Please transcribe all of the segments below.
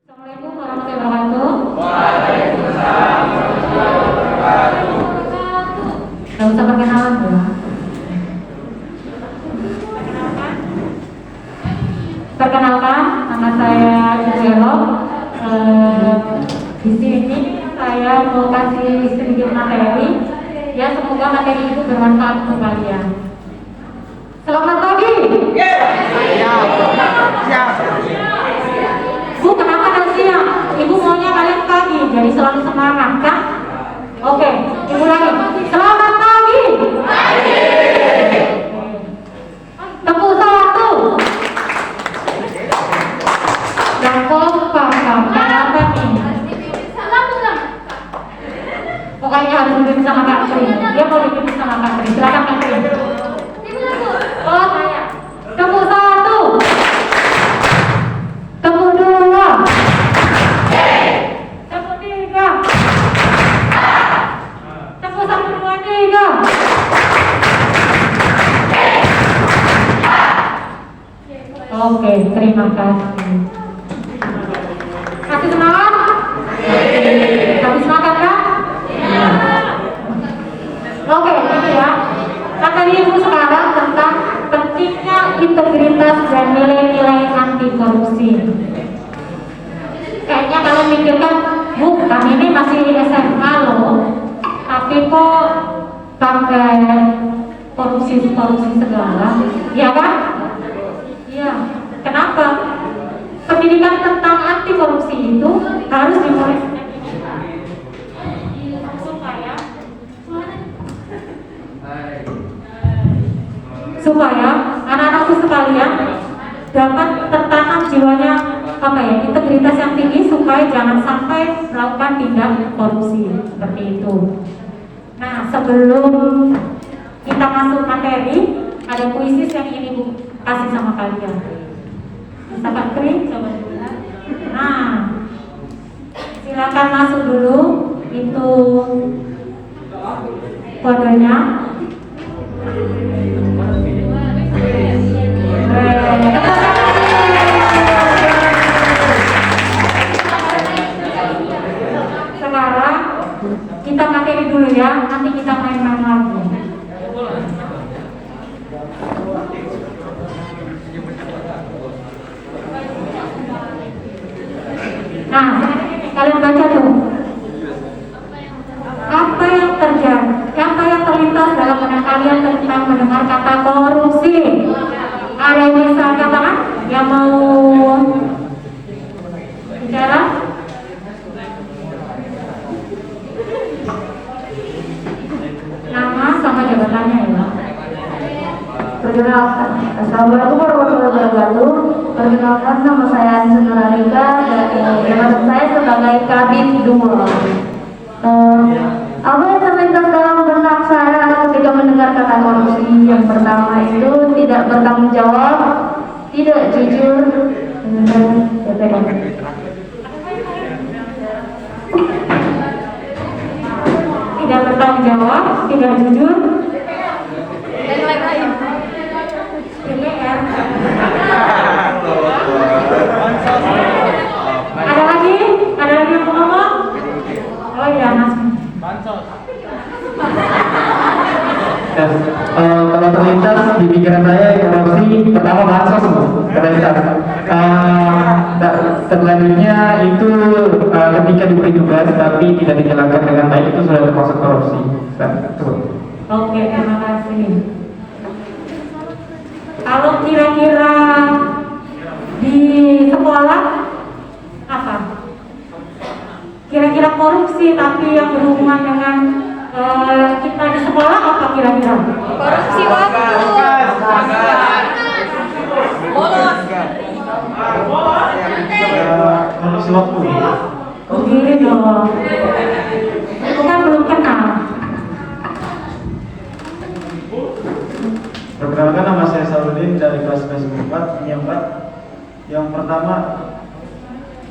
Assalamualaikum warahmatullahi wabarakatuh. Waalaikumsalam warahmatullahi wabarakatuh. Gak usah perkenalan ya. Perkenalkan, nama saya Ibu Elo. Di sini saya mau kasih sedikit materi. Ya, semoga materi itu bermanfaat untuk kalian. Selamat pagi. Siap. Bu, kenapa nggak siang? Ibu maunya kalian pagi, jadi selalu semangat kan? Oke, ibu lagi. Selamat pagi. Tepuk satu. Dan kompak, kenapa nih? Pokoknya harus dipimpin sama Kak Tri. Dia mau dipimpin sama Kak Tri. Silakan Kak Tri. Oh, saya. Tepuk satu. Tepuk dua. Tepuk tiga. Tepuk satu, dua, tiga. Oke, terima kasih. Kasih semangat. Habis makan kan? Oke, ini ya. Materi ibu sekarang tentang pentingnya integritas dan nilai-nilai anti korupsi. Kayaknya kalian mikirkan, Bu, kami ini masih SMA loh, tapi kok pakai korupsi segala, ya kan? Iya. Kenapa? Pendidikan tentang anti korupsi itu harus dimulai supaya anak-anakku sekalian dapat tertanam jiwanya integritas yang tinggi supaya jangan sampai melakukan tindak korupsi seperti itu. Nah, sebelum kita masuk materi, ada puisi yang ingin Ibu kasih sama kalian. Bisa Kak Tri coba dulu. Nah, silakan masuk dulu, itu kodenya. Sekarang kita materi dulu ya, nanti kita main-main lagi. Nah, kalian baca tuh. Apa yang terjadi? Apa yang terlintas dalam benak kalian tentang mendengar kata korupsi? Ada yang bisa katakan? Yang mau bicara? Nama sama jabatannya ya. Perkenalkan, Assalamualaikum warahmatullahi wabarakatuh. Perkenalkan, nama saya Anissa Nurarika dan jabatan saya sebagai Kabid Dumullah. Apa yang terlintas dalam benak saya ketika mendengar kata korupsi? Yang pertama itu tidak bertanggung jawab, tidak jujur, dan Tidak bertanggung jawab, tidak jujur, dan lain-lain. DPR. Ada lagi? Ada lagi yang mau ngomong? Oh iya, Mas. Kalau terlintas di pikiran saya korupsi pertama bansos terlintas. Selanjutnya itu ketika diberi tugas tapi tidak dijalankan dengan baik itu sudah termasuk korupsi. Oke, terima kasih. Kalau kira-kira di sekolah apa? Kira-kira korupsi tapi yang berhubungan dengan kita di sekolah apa kira-kira? Korupsi waktu. Bolos. Korupsi waktu. Begini dong. Itu kan belum kenal. Perkenalkan, nama saya Saludin dari kelas 4. Yang pertama,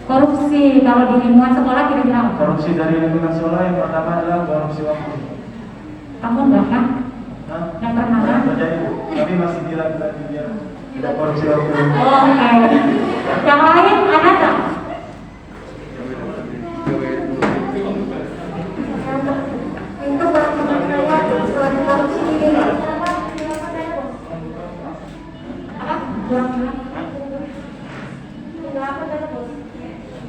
Korupsi kalau di lingkungan sekolah kira-kira apa? korupsi dari lingkungan sekolah yang pertama adalah korupsi waktu. Kamu enggak kan? Yang pernah kan? Terjadi, tapi masih dilakukan dia tidak korupsi waktu. Oke. Yang lain ada tak?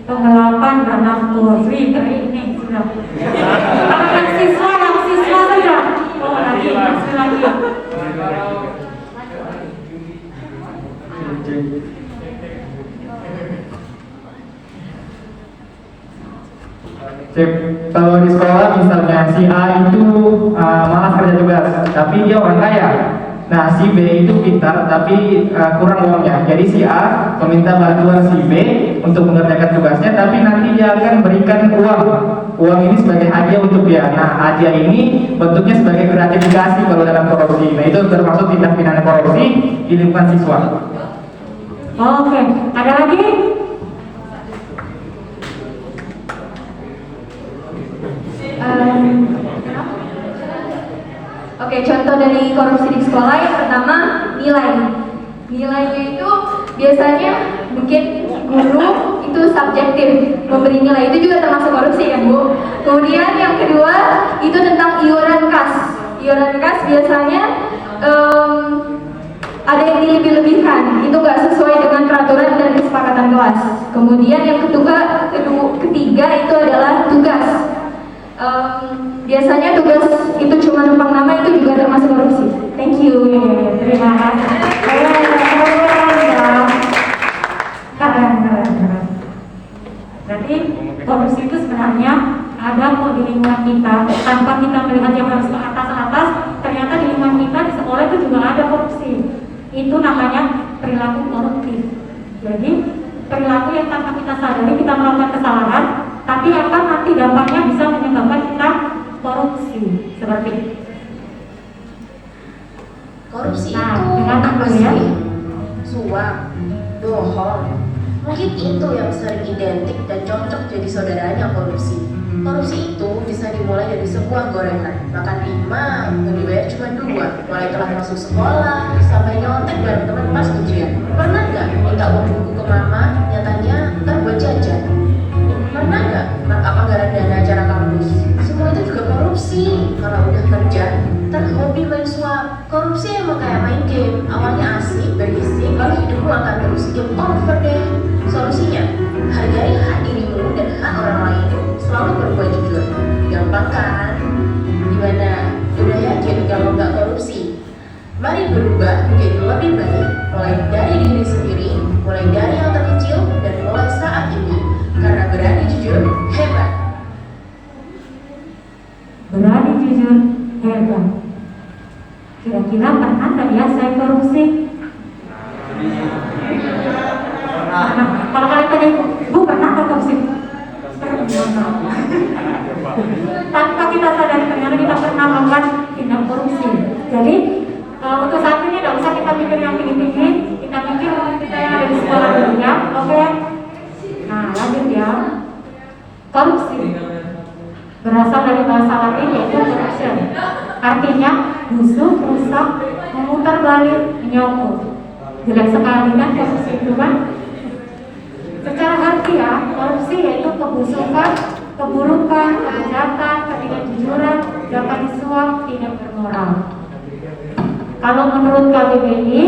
penggelapan dana korupsi ini sudah. Kalau yang siswa sudah. Oh lagi, masih lagi. Cek, kalau di sekolah misalnya si A itu malas kerja tugas, tapi dia orang kaya. Nah si B itu pintar tapi kurang uangnya. Jadi si A meminta bantuan si B untuk mengerjakan tugasnya, tapi nanti dia akan berikan uang. Uang ini sebagai hadiah untuk dia. Nah hadiah ini bentuknya sebagai gratifikasi kalau dalam korupsi. Nah itu termasuk tindak pidana korupsi di lingkungan siswa. Oke, ada lagi? Oke, contoh dari korupsi di sekolah yang pertama nilai. Nilainya itu biasanya mungkin guru itu subjektif memberi nilai, itu juga termasuk korupsi ya Bu. Kemudian yang kedua itu tentang iuran kas. Iuran kas biasanya ada yang dilebih-lebihkan, itu nggak sesuai dengan peraturan dan kesepakatan kelas. Kemudian yang ketiga itu adalah tugas. Biasanya tugas itu cuma numpang nama, itu juga termasuk korupsi. Thank you. Terima kasih. Keren. Berarti korupsi itu sebenarnya ada kok di lingkungan kita. Tanpa kita melihat yang harus ke atas, ternyata di lingkungan kita di sekolah itu juga ada korupsi. Itu namanya perilaku koruptif. Jadi perilaku yang tanpa kita sadari kita melakukan kesalahan, tapi akan nanti dampaknya bisa menyebabkan kita korupsi seperti itu. Korupsi Nah, itu dengan apa itu ya. sih? Suap, bohong. Mungkin itu yang sering identik dan cocok jadi saudaranya korupsi. Korupsi itu bisa dimulai dari sebuah gorengan, makan 5, yang dibayar cuma 2, mulai telat masuk sekolah, sampai nyontek bareng teman pas ujian. Pernah nggak minta uang buku ke mama, nyatanya ntar buat jajan? Pernah nggak markup anggaran dana acara kampus? Semua itu juga korupsi. Kalau udah kerja, ntar hobi main suap. Korupsi emang kayak main game, awalnya asik, berisik, lalu hidupmu akan terus game over deh. Solusinya, hargai hak dirimu dan hak orang lain. Selalu berbuat jujur. Gampang kan? Gimana? Udah yakin kalau nggak korupsi? Mari berubah menjadi lebih baik, mulai dari diri sendiri, mulai dari yang terkecil, dan mulai saat ini. Karena berani jujur, hebat. Berani jujur, hebat. Kira-kira pernah nggak ya saya korupsi? Nah, kalau kalian tanya, Bu pernah nggak korupsi? Pernah. Tanpa kita sadari ternyata kita pernah melakukan tindak korupsi. Jadi untuk saat ini tidak usah kita pikir yang tinggi-tinggi, kita pikir kita yang ada di sekolah dulu ya, oke? Nah lanjut ya. Korupsi berasal dari bahasa Latin yaitu corruption. Artinya busuk, rusak, memutar balik, menyogok. Jelek sekali kan korupsi itu kan? Secara harfiah, korupsi yaitu kebusukan, keburukan, kejahatan, ketidakjujuran, dapat disuap, tidak bermoral. Kalau menurut KBBI,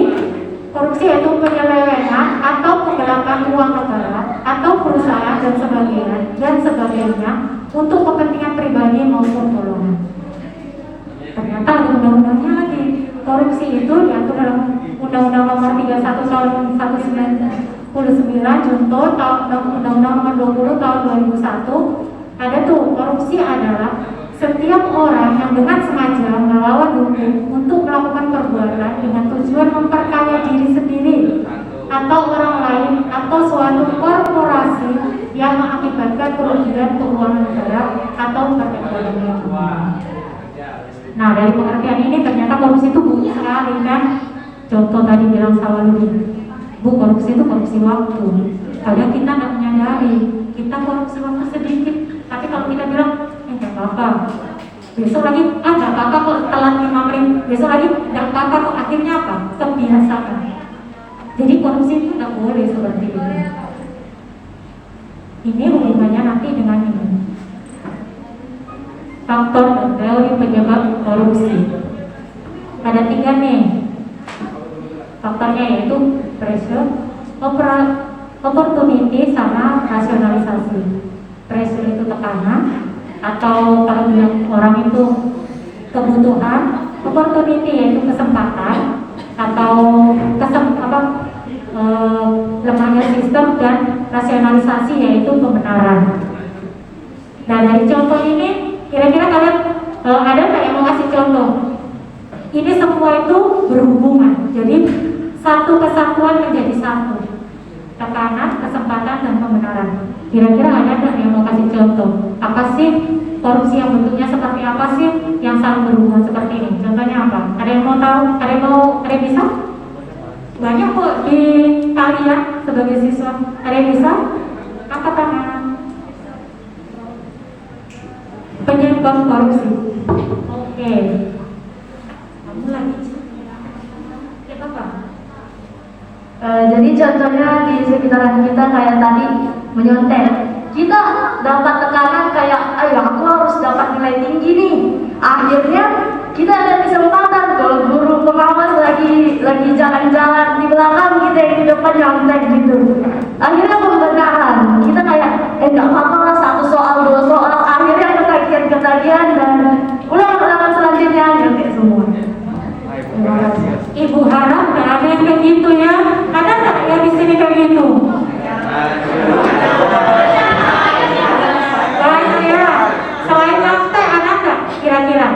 korupsi yaitu penyelewengan atau penggelapan uang negara atau perusahaan dan sebagainya untuk kepentingan pribadi maupun golongan. Ternyata ada undang-undangnya lagi. Korupsi itu diatur dalam Undang-Undang Nomor 31 Tahun 1999 Junto Undang-Undang Nomor 20 Tahun 2001. Ada tuh, korupsi adalah setiap orang yang dengan sengaja melawan hukum untuk melakukan perbuatan dengan tujuan memperkaya diri sendiri atau orang lain atau suatu korporasi yang mengakibatkan kerugian keuangan negara atau perekonomian. Nah dari pengertian ini ternyata korupsi itu banyak sekali kan. Contoh tadi bilang Sawaludin, Bu korupsi itu korupsi waktu. Kadang kita nggak menyadari kita korupsi waktu sedikit, tapi kalau kita bilang nggak apa-apa, besok lagi nggak apa-apa kok telat 5 menit, besok lagi nggak apa-apa kok, akhirnya apa? Kebiasaan. Jadi korupsi itu nggak boleh seperti itu. Ini hubungannya nanti dengan ini. Faktor dan teori penyebab korupsi. Ada 3 nih faktornya, yaitu pressure, opportunity sama rasionalisasi. Pressure itu tekanan, atau kalau bilang orang itu kebutuhan, opportunity yaitu kesempatan, atau lemahnya sistem, dan rasionalisasi yaitu kebenaran. Nah, dari contoh ini kira-kira kalian ada nggak yang mau kasih contoh? Ini semua itu berhubungan, jadi satu kesatuan menjadi satu. Tekanan, kesempatan, dan kebenaran. Kira-kira ada nggak yang mau kasih contoh? Apa sih korupsi yang bentuknya seperti apa sih yang saling berhubungan seperti ini? Contohnya apa? Ada yang mau tahu? Ada yang bisa? Banyak kok di kalian sebagai siswa. Ada yang bisa? Angkat tangan. Penyebab korupsi. Oke. Kamu lagi. Kita apa? Jadi contohnya di sekitaran kita kayak tadi menyontek, kita dapat tekanan kayak, ayo aku harus dapat nilai tinggi nih. Akhirnya kita ada kesempatan kalau guru pengawas lagi jalan-jalan di belakang, kita yang di depan nyontek gitu. Akhirnya pembenaran kita kayak, nggak apa-apa lah, 1 soal 2 soal, akhirnya ketagihan dan ulangan selanjutnya nyontek semua. Ibu harap nggak ada yang kayak gitu ya. Ada nggak yang di sini kayak gitu? Banyak ya. Selain nyontek ada nggak kira-kira?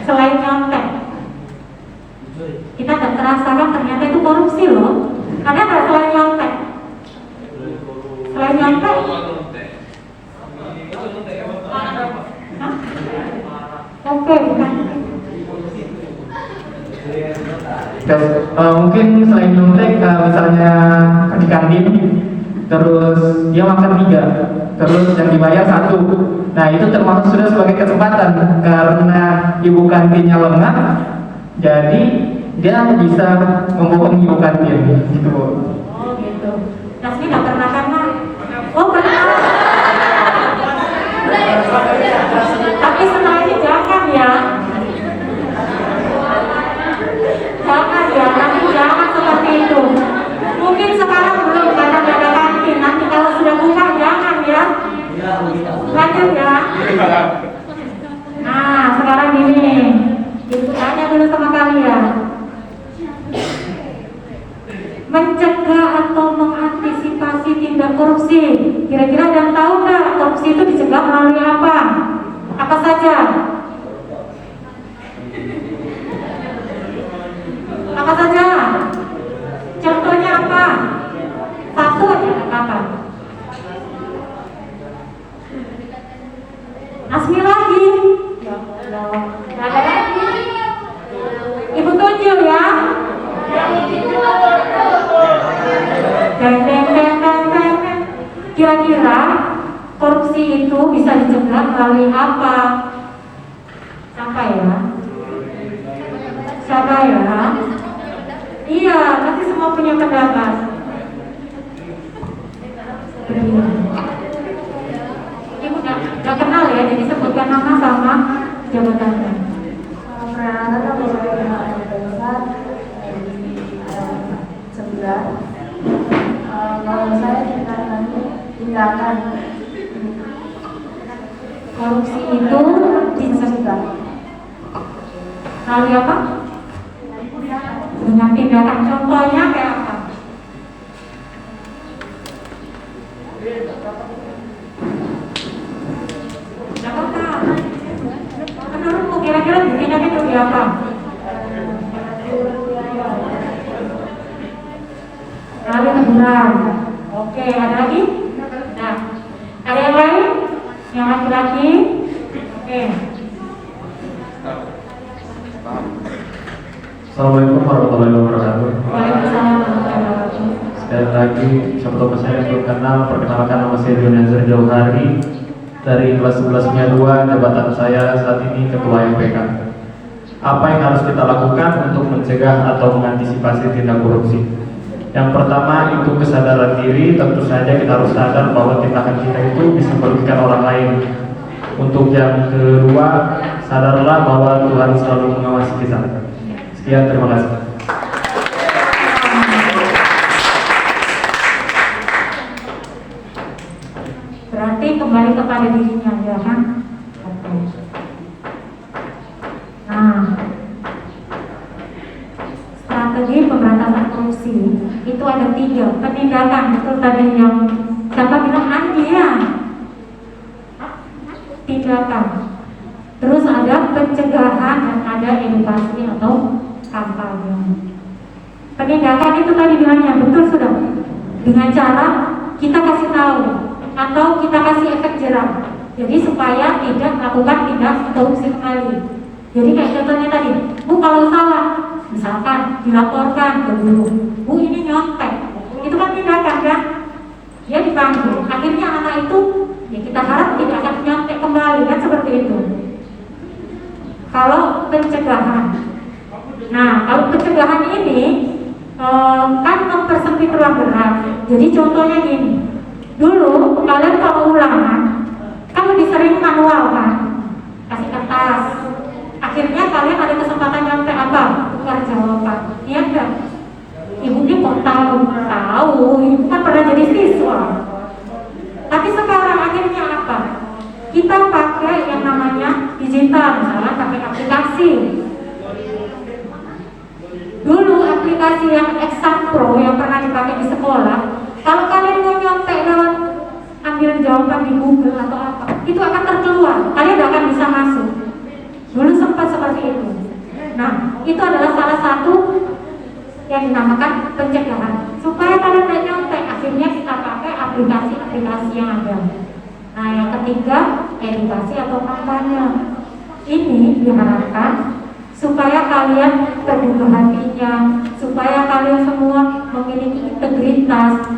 Selain nyontek, kita nggak terasakan ternyata itu korupsi loh. Ada nggak selain nyontek? Selain nyontek? Hah? Oke, bukan. Mungkin selain nyontek, misalnya di kantin, terus dia makan 3, terus yang dibayar 1. Nah, itu termasuk sudah sebagai kesempatan karena ibu kantinnya lengah, jadi dia bisa membohongi ibu kantin gitu. Oh gitu. Nasmi nggak pernah karena. Oh pernah. Tapi setelah ini jangan ya. Jangan ya, nanti jangan seperti itu. Mungkin sekarang belum karena nggak ada kantin. Nanti kalau sudah buka jangan ya. Lanjut ya. Nah sekarang ini, ibu tanya dulu sama kalian. Mencegah atau mengantisipasi tindak korupsi. Kira-kira ada yang tahu nggak korupsi itu dicegah melalui apa? Apa saja? Apa saja? Contohnya apa? Satu aja apa? Asmi lagi. Ada lagi. Ibu tunjuk ya. Kira-kira korupsi itu bisa dicegah melalui apa? Siapa ya? Siapa ya? Iya, nanti semua punya pendapat. Ibu nggak kenal ya, jadi sebutkan nama sama jabatannya. Perkenalkan nama saya Besar 9. Kalau saya tindakan Korupsi itu dicegah melalui apa? Dengan tindakan. Contohnya kayak apa? Apakah menurutmu kira-kira tindakan itu apa? Melalui teguran. Oke, ada lagi? Nah, ada yang lain? Yang laki-laki? Oke. Assalamualaikum warahmatullahi wabarakatuh. Waalaikumsalam warahmatullahi wabarakatuh. Sekali lagi, siapa tahu saya belum kenal, perkenalkan nama saya Dionazar Jauhari dari kelas 11-nya 2, jabatan saya saat ini Ketua MPK. Apa yang harus kita lakukan untuk mencegah atau mengantisipasi tindak korupsi? Yang pertama itu kesadaran diri. Tentu saja kita harus sadar bahwa tindakan kita itu bisa merugikan orang lain. Untuk yang kedua, sadarlah bahwa Tuhan selalu mengawasi kita. Sekian, terima kasih. kembali kepada dirinya, ya kan? Oke. Nah, strategi pemberantasan korupsi itu ada 3 penindakan. Betul tadi yang siapa bilang Andi ya? Tindakan. Terus ada pencegahan dan ada edukasi atau kampanye. Penindakan itu tadi bilangnya betul sudah. Dengan cara kita kasih tahu atau kita kasih efek jerah. Jadi supaya tidak melakukan tindak korupsi kembali. Jadi kayak contohnya tadi, Bu kalau salah, misalkan dilaporkan ke guru, Bu ini nyontek, itu kan tindakan kan? Dia dipanggil, akhirnya anak itu ya kita harap tidak akan nyontek kembali kan seperti itu. Kalau pencegahan, nah kalau pencegahan ini kan mempersempit ruang gerak. Jadi contohnya gini, dulu kalian kalau ulangan kan lebih sering manual kan, kasih kertas. Akhirnya kalian ada kesempatan nyontek apa? Tukar jawaban. Iya enggak? Ibunya kok tahu? Tahu, ibu kan pernah jadi siswa. Tapi sekarang akhirnya apa? Kita pakai yang namanya digital, misalnya pakai aplikasi. Dulu aplikasi yang Exam Pro yang pernah dipakai di sekolah, kalau kalian mau nyontek lewat ambil jawaban di Google atau apa, itu akan terkeluar, kalian tidak akan bisa masuk. Dulu sempat seperti itu. Nah, itu adalah salah satu yang dinamakan pencegahan. Supaya kalian tidak nyontek, akhirnya kita pakai aplikasi-aplikasi yang ada. Nah, yang ketiga, edukasi atau kampanye. Ini diharapkan supaya kalian terbuka hatinya, supaya kalian semua memiliki integritas,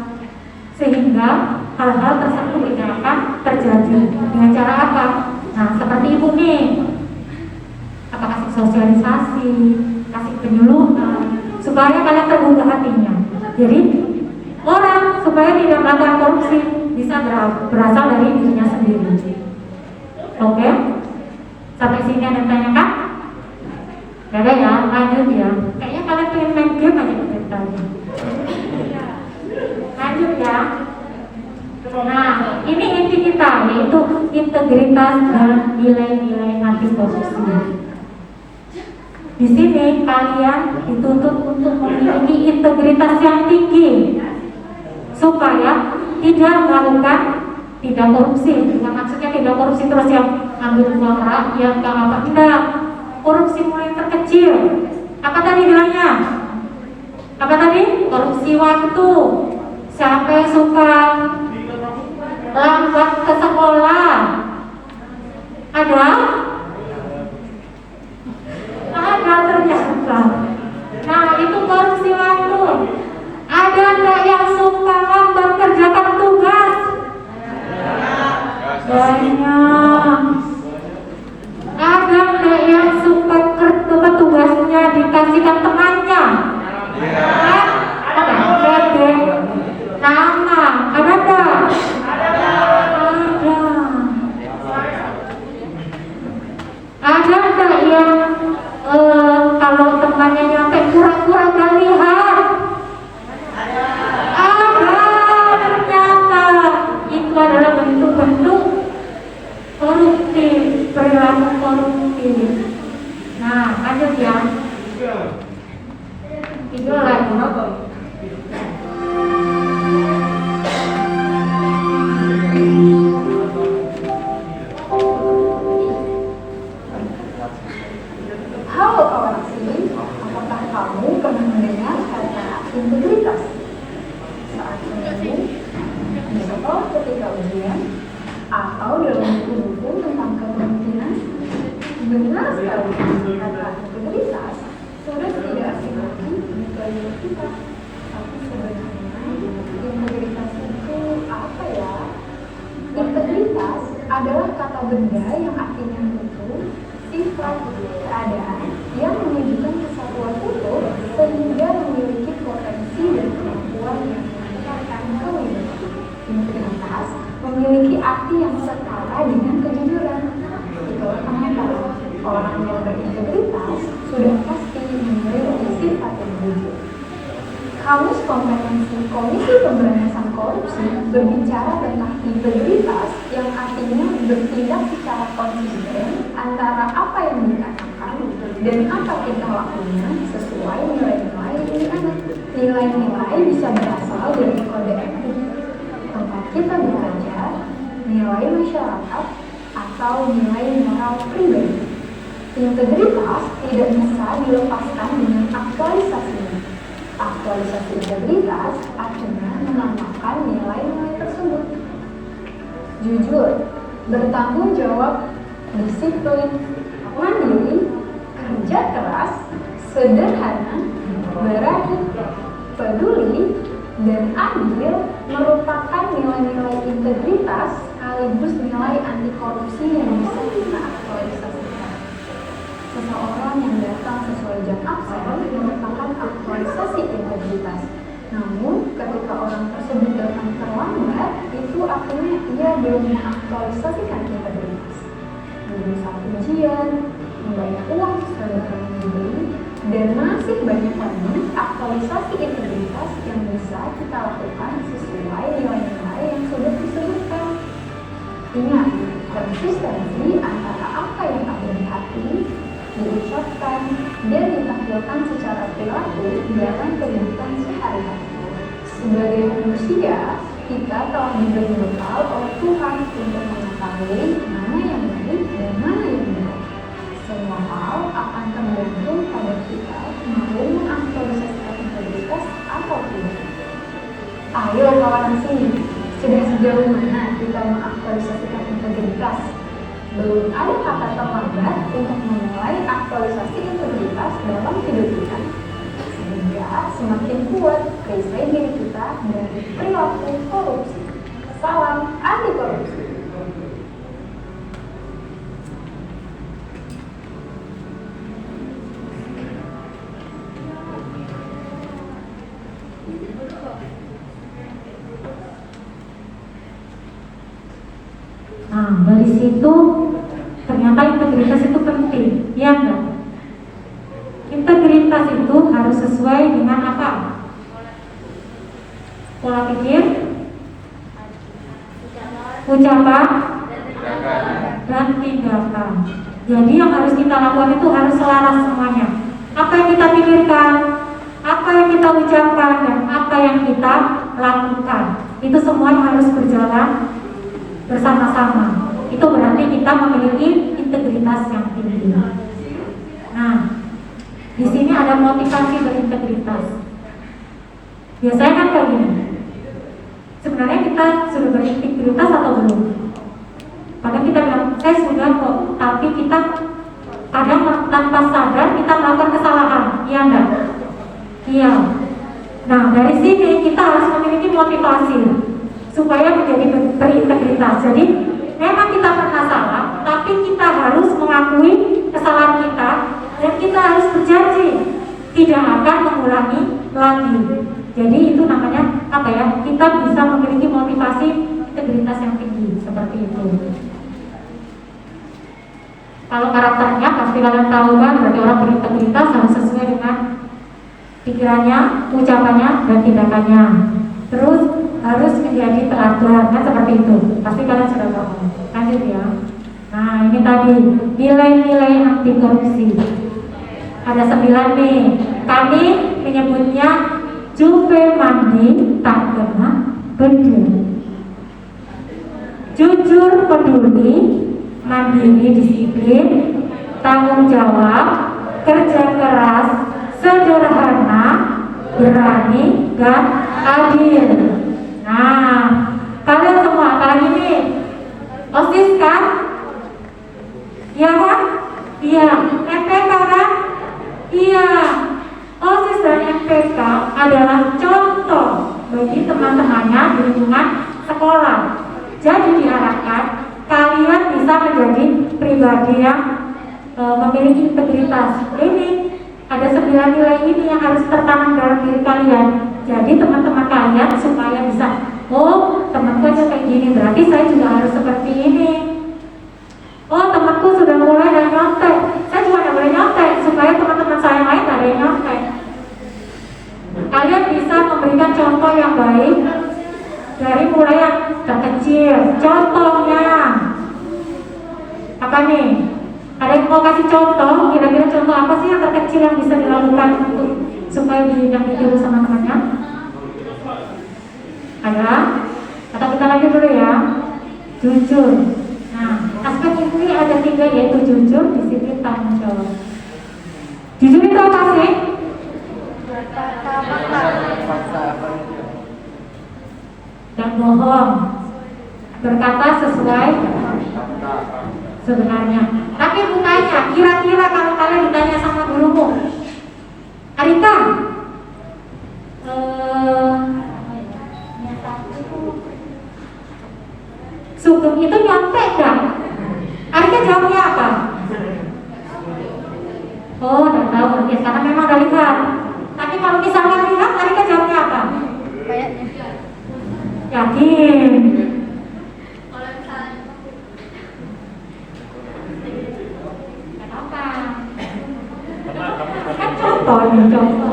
sehingga hal-hal tersebut tidak akan terjadi. Dengan cara apa? Nah, seperti ibu nih, apa kasih sosialisasi, kasih penyuluhan, supaya kalian terbuka hatinya. Jadi orang supaya tidak melakukan korupsi bisa berasal dari dirinya sendiri. Oke? Sampai sini ada yang tanyakan? Gak ada ya, lanjut ya. Kayaknya kalian pengen main game aja dari tadi. Lanjut ya. Nah, ini inti kita, yaitu integritas dan nilai-nilai anti korupsi. Di sini kalian dituntut untuk memiliki integritas yang tinggi supaya tidak melakukan tidak korupsi. Bukan maksudnya tidak korupsi terus yang ambil uang rakyat, yang apa tidak. Korupsi mulai terkecil. Apa tadi bilangnya? Apa tadi? Korupsi waktu. Siapa yang suka lambat ke sekolah? Ada? Ada ternyata. Nah, itu korupsi waktu. Ada enggak yang suka lambat kerjakan tugas? Banyak. Ada enggak yang suka tugasnya dikasihkan temannya? Ada. Ada. Nama, ada enggak? Ada enggak yang kalau temannya nyampe pura-pura gak lihat? Ada. Ternyata itu adalah bentuk-bentuk koruptif, perilaku koruptif. Nah, lanjut ya. Itu lagi. Halo kawan asing, apakah kamu pernah mendengar kata integritas? Saat ini, di sekolah ketika ujian, atau dalam buku-buku tentang kepemimpinan? Benar sekali, kata integritas sudah tidak asing lagi di pelajaran kita. Tapi sebenarnya, integritas itu apa ya? Integritas adalah kata benda yang artinya utuh, sifat keadaan yang menunjukkan kesatuan utuh sehingga memiliki potensi dan kemampuan yang meningkatkan kewibawaan. Integritas memiliki arti yang setara dengan kejujuran. Itulah mengapa orang yang berintegritas sudah pasti memiliki sifat yang jujur. Kamus Kompetensi Komisi Pemberantasan korupsi berbicara tentang integritas yang artinya bertindak secara konsisten antara apa yang dikatakan dan apa kita lakukan sesuai nilai-nilai yang dianut. Nilai-nilai bisa berasal dari kode etik, tempat kita bekerja, nilai masyarakat, atau nilai moral pribadi. Integritas tidak bisa dilepaskan dengan aktualisasinya. Aktualisasi integritas artinya menambahkan nilai-nilai tersebut. Jujur, bertanggung jawab, disiplin, mandiri, kerja keras, sederhana, berani, peduli, dan adil merupakan nilai-nilai integritas sekaligus nilai anti korupsi yang bisa kita aktualisasikan. Seseorang yang datang sesuai jam absen merupakan aktualisasi integritas. Namun, ketika orang tersebut datang terlambat, itu artinya ia belum mengaktualisasikan integritas. Merusak ujian, membayar uang sesuai dengan yang dibeli, dan masih banyak lagi aktualisasi integritas yang bisa kita lakukan sesuai nilai-nilai yang sudah disebutkan. Ingat, konsistensi antara apa yang ada di hati, diucapkan, dan ditampilkan secara perilaku dalam kehidupan sehari-hari. Sebagai manusia, kita telah diberi bekal oleh Tuhan untuk mengetahui mana yang baik dan mana yang buruk. Semua hal akan tergantung pada kita mau mengaktualisasikan integritas atau tidak. Ayo kawan sini, sudah sejauh mana kita mengaktualisasikan integritas? Belum ada kata terlambat untuk memulai aktualisasi integritas dalam hidup kita. Sehingga semakin kuat perisai diri kita dari perilaku korupsi. Salam anti korupsi. Nah, dari situ ternyata integritas itu penting, ya enggak? Integritas itu harus sesuai dengan apa? Pola pikir, ucapan, dan tindakan. Jadi yang harus kita lakukan itu harus selaras semuanya. Apa yang kita pikirkan, apa yang kita ucapkan, dan apa yang kita lakukan, itu semua harus berjalan bersama-sama. Itu berarti kita memiliki integritas yang tinggi. Nah, di sini ada motivasi berintegritas. Biasanya kan kayak gini. Sebenarnya kita sudah berintegritas atau belum? Padahal kita bilang, saya sudah kok. Tapi kita kadang tanpa sadar kita melakukan kesalahan. Iya enggak? Iya. Nah, dari sini kita harus memiliki motivasi supaya menjadi berintegritas. Jadi memang kita pernah salah, tapi kita harus mengakui kesalahan kita dan kita harus berjanji tidak akan mengulangi lagi. Jadi itu namanya apa ya? Kita bisa memiliki motivasi integritas yang tinggi seperti itu. Kalau karakternya pasti kalian tahu kan, berarti orang berintegritas harus sesuai dengan pikirannya, ucapannya, dan tindakannya. Terus harus menjadi teladan, kan seperti itu. Pasti kalian sudah tahu. Lanjut ya. Nah, ini tadi nilai-nilai anti korupsi. Ada 9 nih. Kami menyebutnya Juve mandi tak kena bedul. Jujur, peduli, mandiri, disiplin, tanggung jawab, kerja keras, sederhana, berani, dan adil. Nah, kalian semua kali ini OSIS kan? Iya kan? Iya. MPK kan? Iya. OSIS dan MPK adalah contoh bagi teman-temannya di lingkungan sekolah. Jadi diharapkan kalian bisa menjadi pribadi yang memiliki integritas. Ini ada 9 nilai ini yang harus tertanam dalam diri kalian. Jadi teman-teman kalian supaya bisa, oh temanku aja kayak gini, berarti saya juga harus seperti ini. Oh temanku sudah mulai dari nyontek, saya juga nggak boleh nyontek supaya teman-teman saya lain nggak ada yang nyontek. Kalian bisa memberikan contoh yang baik kecil. Contohnya apa nih? Ada yang mau kasih contoh? Kira-kira contoh apa sih yang terkecil yang bisa dilakukan untuk supaya ditiru sama temannya? Ada? Atau kita lagi dulu ya? Jujur. Nah, aspek ini ada 3 yaitu jujur, disiplin, tanggung jawab. Jujur itu apa sih? Dan bohong, berkata sesuai sebenarnya. Tapi bukannya, kira-kira kalau kalian ditanya sama gurumu, Arika, Sugeng itu nyontek gak? Arika jawabnya apa? Oh, udah tahu ya, karena memang udah lihat. Tapi kalau misalkan lihat, Arika jawabnya apa? Kayaknya. Yakin? Kenapa? Kan contoh nih, contoh.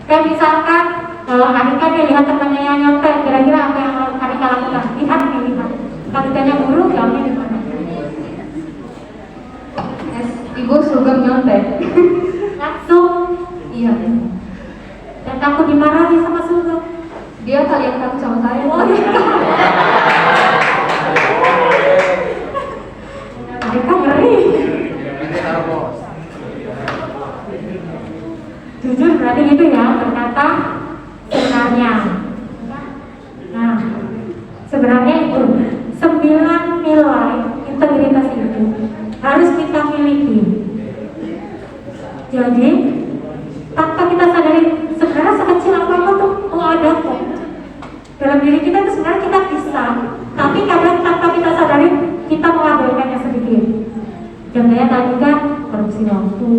Kayak misalkan Arika dia lihat temannya yang nyontek, kira-kira apa yang Arika lakukan? Lihat nih, lihat. Kalau ditanya guru, jawabnya di mana? Ibu Sugeng nyontek. Langsung. Iya. Dan takut dimarahi sama Sugeng. Dia kalian takut sama saya. Oh iya. Mereka ngeri. Jujur berarti gitu ya, berkata sebenarnya. Nah, sebenarnya itu 9 nilai integritas itu harus kita miliki. Jadi tanpa kita sadari sebenarnya sekecil apa tuh ada kok dalam diri kita itu sebenarnya kita bisa, tapi kadang tanpa kita sadari kita mengabaikannya sedikit. Contohnya tadi kan korupsi waktu,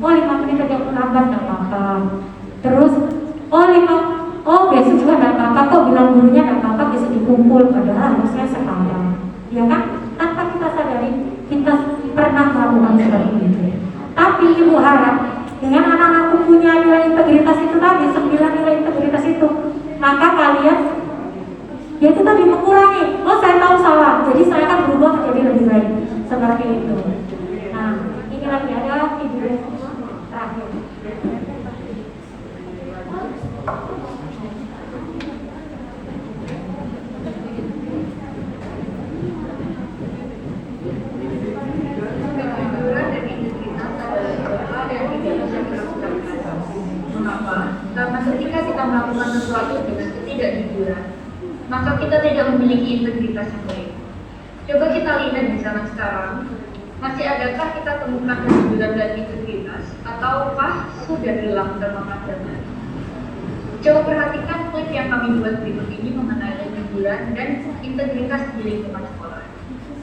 5 menit aja lambat nggak apa-apa. Terus besok juga nggak apa-apa kok, bilang gurunya nggak apa-apa, bisa dikumpul, padahal harusnya sekarang, ya kan? Tanpa kita sadari kita pernah melakukan seperti itu. Tapi ibu harap dengan anak-anakku punya nilai integritas itu tadi, 9 nilai integritas itu, maka kalian ya itu tadi mengurangi. Oh, saya tahu salah, jadi saya akan berubah menjadi lebih baik, seperti itu. Nah, ini lagi ada video terakhir. Karena ketika kita melakukan sesuatu dengan ketidakjujuran, maka kita tidak memiliki integritas yang baik. Coba kita lihat di zaman sekarang, masih adakah kita temukan kejujuran dan integritas, ataukah sudah hilang termakan zaman? Coba perhatikan klip yang kami buat berikut ini mengenai kejujuran dan integritas di lingkungan sekolah.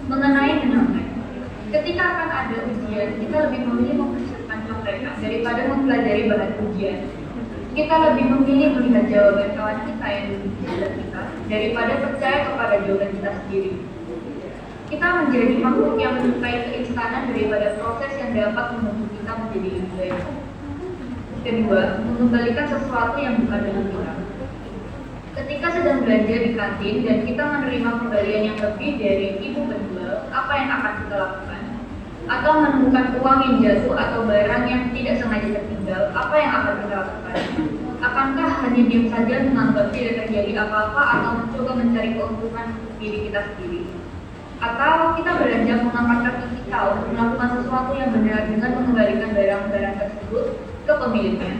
Mengenai menyontek, ketika akan ada ujian, kita lebih memilih mempersiapkan contekan daripada mempelajari bahan ujian. Kita lebih memilih melihat jawaban kawan kita yang lebih dari kita daripada percaya kepada jawaban kita sendiri. Kita menjadi makhluk yang menyukai keinstanan daripada proses yang dapat membentuk kita menjadi lebih baik. Kedua, mengembalikan sesuatu yang bukan dengan kita. Ketika sedang belanja di kantin dan kita menerima kembalian yang lebih dari ibu penjual, apa yang akan kita lakukan? Atau menemukan uang yang jatuh atau barang yang tidak sengaja tertinggal, apa yang akan kita lakukan? Akankah hanya diam saja menganggap tidak terjadi apa-apa atau mencoba mencari keuntungan untuk diri kita sendiri? Atau kita beranjak mengangkat kaki kita untuk melakukan sesuatu yang benar dengan mengembalikan barang-barang tersebut ke pemiliknya?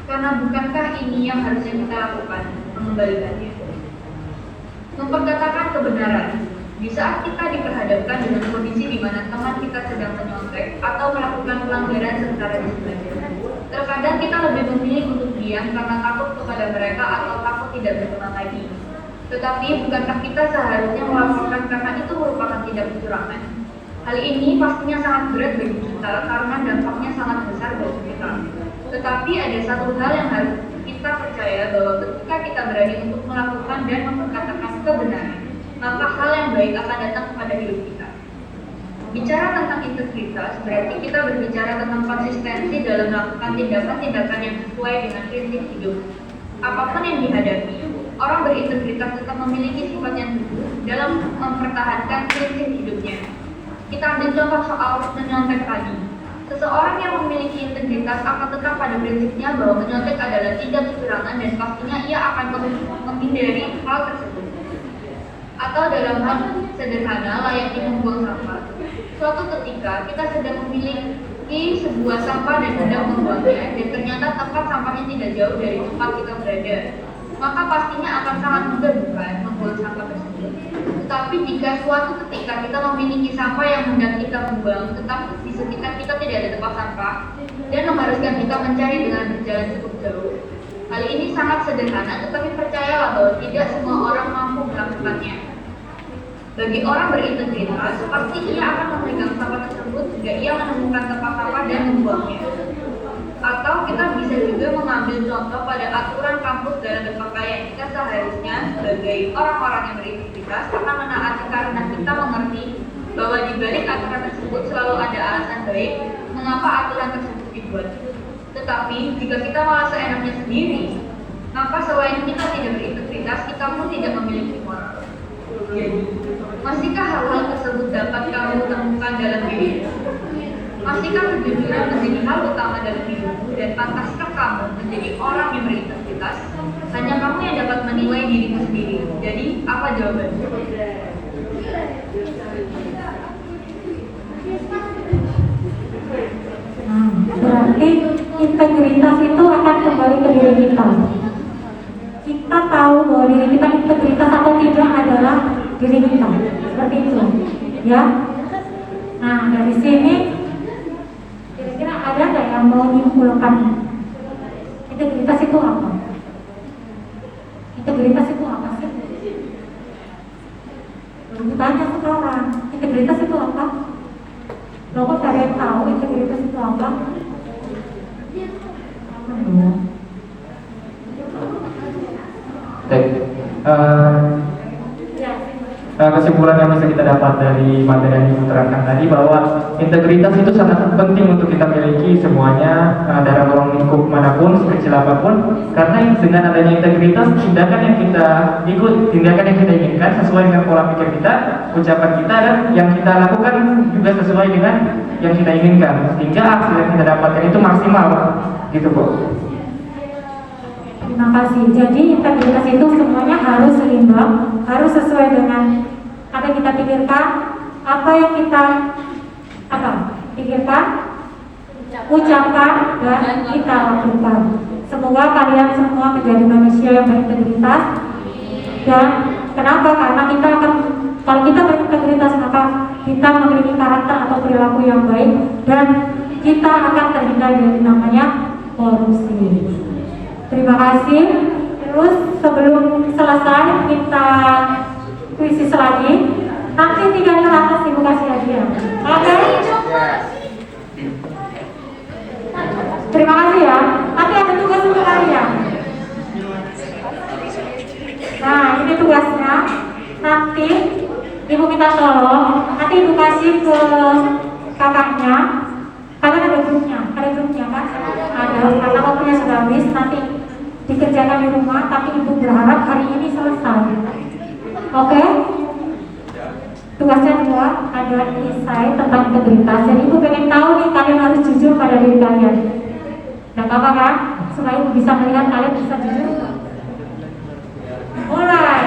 Karena bukankah ini yang harusnya kita lakukan, mengembalikannya? Memperkatakan kebenaran. Di saat kita diperhadapkan dengan kondisi di mana teman kita sedang menyontek atau melakukan pelanggaran secara disengaja, terkadang kita lebih memilih untuk diam karena takut kepada mereka atau takut tidak berteman lagi. Tetapi bukankah kita seharusnya melaporkan karena itu merupakan tindak kecurangan? Hal ini pastinya sangat berat bagi kita karena dampaknya sangat besar bagi kita. Tetapi ada satu hal yang harus kita percaya, bahwa ketika kita berani untuk melakukan dan memperkatakan kebenaran, maka hal yang baik akan datang kepada hidup kita. Bicara tentang integritas berarti kita berbicara tentang konsistensi dalam melakukan tindakan-tindakan yang sesuai dengan prinsip hidup. Apapun yang dihadapi, orang berintegritas tetap memiliki sifat yang teguh dalam mempertahankan prinsip hidupnya. Kita ambil contoh soal menyontek tadi. Seseorang yang memiliki integritas akan tetap pada prinsipnya bahwa menyontek adalah tindak kecurangan dan pastinya ia akan menghindari hal tersebut. Atau dalam hal sederhana layaknya membuang sampah. Suatu ketika kita sedang memiliki sebuah sampah dan hendak membuangnya dan ternyata tempat sampahnya tidak jauh dari tempat kita berada, maka pastinya akan sangat mudah bukan membuang sampah tersebut. Tetapi jika suatu ketika kita memiliki sampah yang hendak kita buang, tetapi di sekitar kita tidak ada tempat sampah dan mengharuskan kita mencari dengan berjalan cukup jauh. Hal ini sangat sederhana, tetapi percayalah bahwa tidak semua orang mampu melakukannya. Bagi orang berintegritas, pasti ia akan memegang sampah tersebut jika ia menemukan tempat sampah dan membuangnya. Atau kita bisa juga mengambil contoh pada aturan kampus dalam berpakaian. Kita seharusnya sebagai orang-orang yang berintegritas akan menaati karena kita mengerti bahwa di balik aturan tersebut selalu ada alasan baik mengapa aturan tersebut dibuat. Tetapi jika kita malah seenaknya sendiri, maka selain kita tidak berintegritas, kita pun tidak memiliki moral. Masihkah hal-hal tersebut dapat kamu temukan dalam dirimu? Masihkah kejujuran menjadi hal utama dalam hidupmu dan pantaskah kamu menjadi orang yang berintegritas? Hanya kamu yang dapat menilai dirimu sendiri. Jadi, apa jawabannya? Nah, berarti integritas itu akan kembali ke diri kita. Kita tahu bahwa diri kita integritas atau tidak adalah diri kita. Seperti itu, ya. Nah, dari sini kira-kira ada nggak yang mau menyimpulkan integritas itu apa? Integritas itu apa sih? Tanya sekarang, integritas itu apa? Lo kok kalian tahu integritas itu apa? Kesimpulan yang bisa kita dapat dari materi yang Ibu terangkan tadi bahwa integritas itu sangat penting untuk kita miliki semuanya dalam ruang lingkup manapun, sekecil apapun, karena dengan adanya integritas tindakan yang kita inginkan sesuai dengan pola pikir kita, ucapan kita, dan yang kita lakukan juga sesuai dengan yang kita inginkan, sehingga hasil yang kita dapatkan itu maksimal, gitu Bu. Terima kasih. Jadi integritas itu semuanya harus seimbang, harus sesuai dengan apa yang kita pikirkan, apa yang kita pikirkan, ucapkan, dan kita lakukan. Semoga kalian semua menjadi manusia yang berintegritas. Dan kenapa? Karena kita akan, kalau kita berintegritas, maka kita memiliki karakter atau perilaku yang baik dan kita akan terhindar dari namanya korupsi. Terima kasih. Terus sebelum selesai kita kuisis lagi. Nanti 3 teratas Ibu kasih hadiah. Oke? Terima kasih ya. Nanti ada tugas untuk kalian. Nah, ini tugasnya. Nanti Ibu minta tolong. Nanti Ibu kasih ke kakaknya. Kalian ada grupnya kan? Ada. Karena waktunya sudah habis. Nanti dikerjakan di rumah, tapi Ibu berharap hari ini selesai. Oke? Tugasnya 2 ada esai tentang integritas. Jadi Ibu pengen tahu nih, kalian harus jujur pada diri kalian. Gak apa-apa kan? Supaya Ibu bisa melihat kalian bisa jujur. Mulai.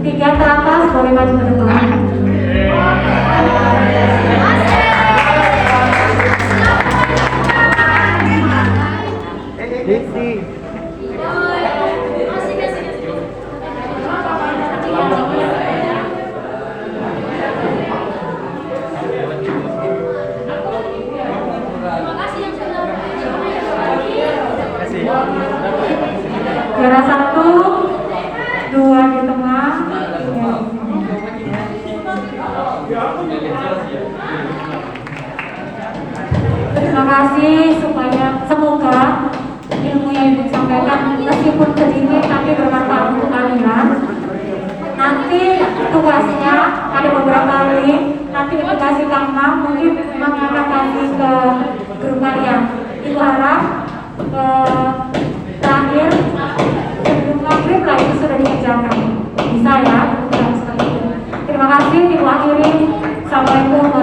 Tiga teratas boleh maju ke depan. Juara 1, 2 di tengah, 3 di sini. Terima kasih, semoga ilmu yang ibu sampaikan meskipun sedikit tapi bermanfaat untuk kalian. Nanti tugasnya ada beberapa link, nanti edukasi Kang mungkin akan kasih ke guru kalian. Ibu harap terakhir sebelum maghrib lah itu sudah dikerjakan. Bisa ya, terima kasih. Ibu akhiri. Assalamualaikum